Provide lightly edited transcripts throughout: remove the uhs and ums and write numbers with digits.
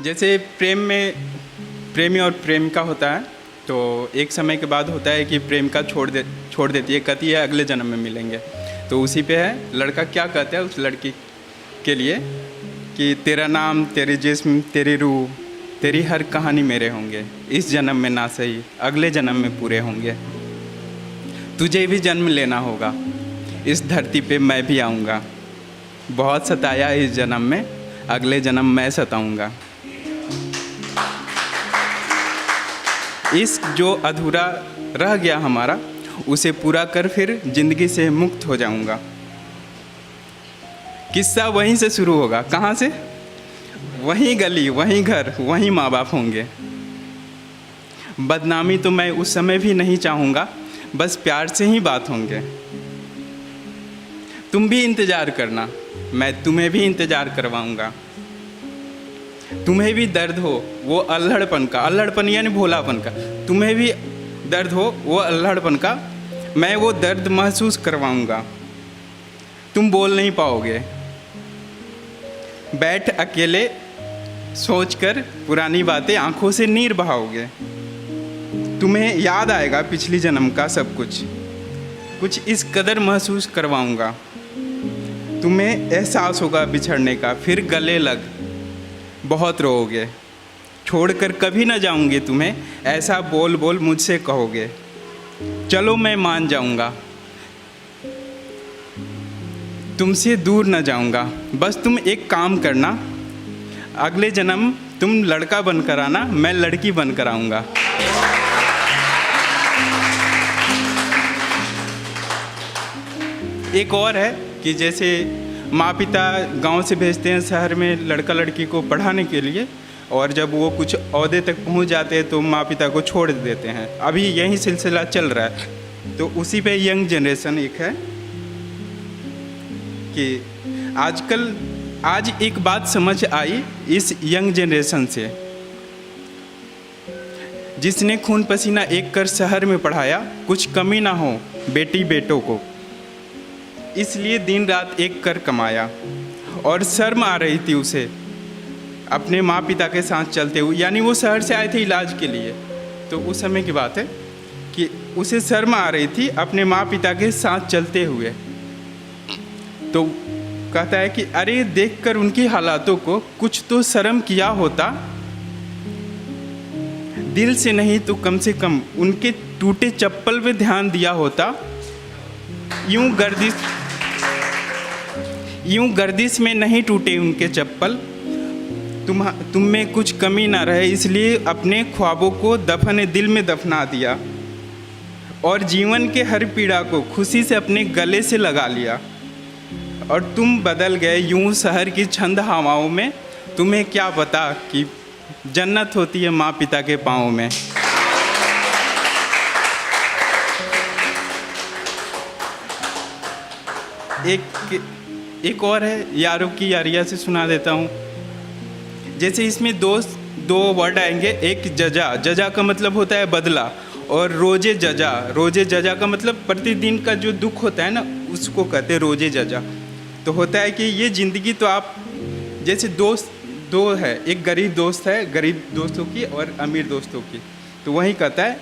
जैसे प्रेमी और प्रेमिका होता है, तो एक समय के बाद होता है कि प्रेमिका छोड़ देती है, कहती है अगले जन्म में मिलेंगे। तो उसी पे है, लड़का क्या कहता है उस लड़की के लिए कि तेरा नाम, तेरे जिस्म, तेरी रूह, तेरी हर कहानी मेरे होंगे, इस जन्म में ना सही अगले जन्म में पूरे होंगे। तुझे भी जन्म लेना होगा, इस धरती पे मैं भी आऊँगा, बहुत सताया इस जन्म में, अगले जन्म मैं सताऊँगा। इस जो अधूरा रह गया हमारा, उसे पूरा कर फिर ज़िंदगी से मुक्त हो जाऊंगा। किस्सा वहीं से शुरू होगा। कहाँ से? वहीं गली, वहीं घर, वहीं माँ बाप होंगे। बदनामी तो मैं उस समय भी नहीं चाहूँगा, बस प्यार से ही बात होंगे। तुम भी इंतज़ार करना, मैं तुम्हें भी इंतज़ार करवाऊँगा। तुम्हें भी दर्द हो वो अल्हड़पन यानी भोलापन का, तुम्हें भी दर्द हो वो अल्हड़पन का, मैं वो दर्द महसूस करवाऊँगा। तुम बोल नहीं पाओगे, बैठ अकेले सोचकर पुरानी बातें आंखों से नीर बहाओगे। तुम्हें याद आएगा पिछली जन्म का सब कुछ इस कदर महसूस करवाऊँगा। तुम्हें एहसास होगा बिछड़ने का, फिर गले लग बहुत रोओगे। छोड़कर कभी ना जाऊंगी तुम्हें, ऐसा बोल बोल मुझसे कहोगे। चलो मैं मान जाऊंगा, तुमसे दूर न जाऊंगा, बस तुम एक काम करना, अगले जन्म तुम लड़का बनकर आना, मैं लड़की बनकर आऊंगा। एक और है कि जैसे माँ पिता गांव से भेजते हैं शहर में लड़का लड़की को पढ़ाने के लिए, और जब वो कुछ ओहदे तक पहुंच जाते हैं तो माँ पिता को छोड़ देते हैं। अभी यही सिलसिला चल रहा है। तो उसी पे यंग जनरेशन एक है कि आज एक बात समझ आई इस यंग जनरेशन से, जिसने खून पसीना एक कर शहर में पढ़ाया, कुछ कमी ना हो बेटी बेटों को, इसलिए दिन रात एक कर कमाया। और शर्म आ रही थी उसे अपने माँ पिता के साथ चलते हुए, यानी वो शहर से आए थे इलाज के लिए। तो उस समय की बात है कि उसे शर्म आ रही थी अपने माँ पिता के साथ चलते हुए। तो कहता है कि अरे देखकर उनकी हालातों को कुछ तो शर्म किया होता, दिल से नहीं तो कम से कम उनके टूटे चप्पल पे ध्यान दिया होता। यूं गर्दिश में नहीं टूटे उनके चप्पल, तुम में कुछ कमी ना रहे, इसलिए अपने ख्वाबों को दफन दिल में दफना दिया, और जीवन के हर पीड़ा को खुशी से अपने गले से लगा लिया। और तुम बदल गए यूं शहर की छंद हवाओं में, तुम्हें क्या पता कि जन्नत होती है माँ पिता के पाँव में। एक और है, यारों की यारियाँ से सुना देता हूँ। जैसे इसमें दो वर्ड आएंगे, एक जजा का मतलब होता है बदला, और रोजे जजा का मतलब प्रतिदिन का जो दुख होता है ना, उसको कहते हैं रोजे जजा। तो होता है कि ये ज़िंदगी तो आप जैसे दो है, एक गरीब दोस्त है, गरीब दोस्तों की और अमीर दोस्तों की। तो वही कहता है,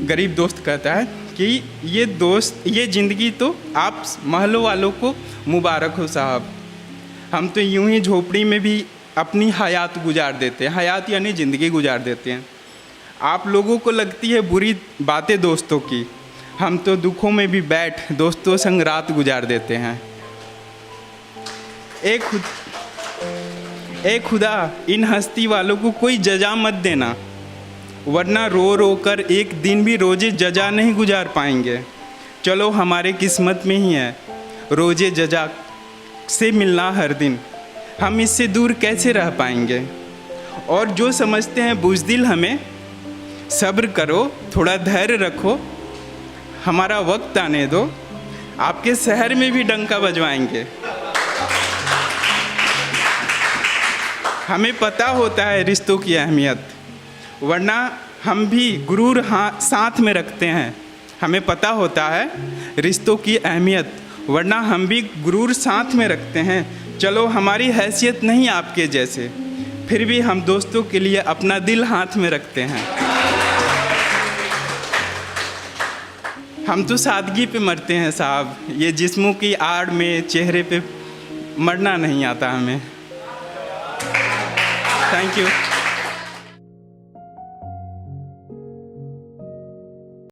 गरीब दोस्त कहता है कि ये ज़िंदगी तो आप महलों वालों को मुबारक हो साहब, हम तो यूं ही झोपड़ी में भी अपनी हयात गुजार देते हैं। हयात यानी ज़िंदगी गुजार देते हैं। आप लोगों को लगती है बुरी बातें दोस्तों की, हम तो दुखों में भी बैठ दोस्तों संग रात गुजार देते हैं। ए खुदा, इन हस्ती वालों को कोई जजा मत देना, वरना रो रो कर एक दिन भी रोजे जजा नहीं गुजार पाएंगे। चलो हमारे किस्मत में ही है रोजे जजा से मिलना हर दिन, हम इससे दूर कैसे रह पाएंगे। और जो समझते हैं बुज़दिल हमें, सब्र करो, थोड़ा धैर्य रखो, हमारा वक्त आने दो, आपके शहर में भी डंका बजवाएंगे। हमें पता होता है रिश्तों की अहमियत, वरना हम भी गुरूर साथ में रखते हैं। हमें पता होता है रिश्तों की अहमियत, वरना हम भी गुरूर साथ में रखते हैं। चलो हमारी हैसियत नहीं आपके जैसे, फिर भी हम दोस्तों के लिए अपना दिल हाथ में रखते हैं। हम तो सादगी पे मरते हैं साहब, ये जिस्मों की आड़ में चेहरे पे मरना नहीं आता हमें। Thank you.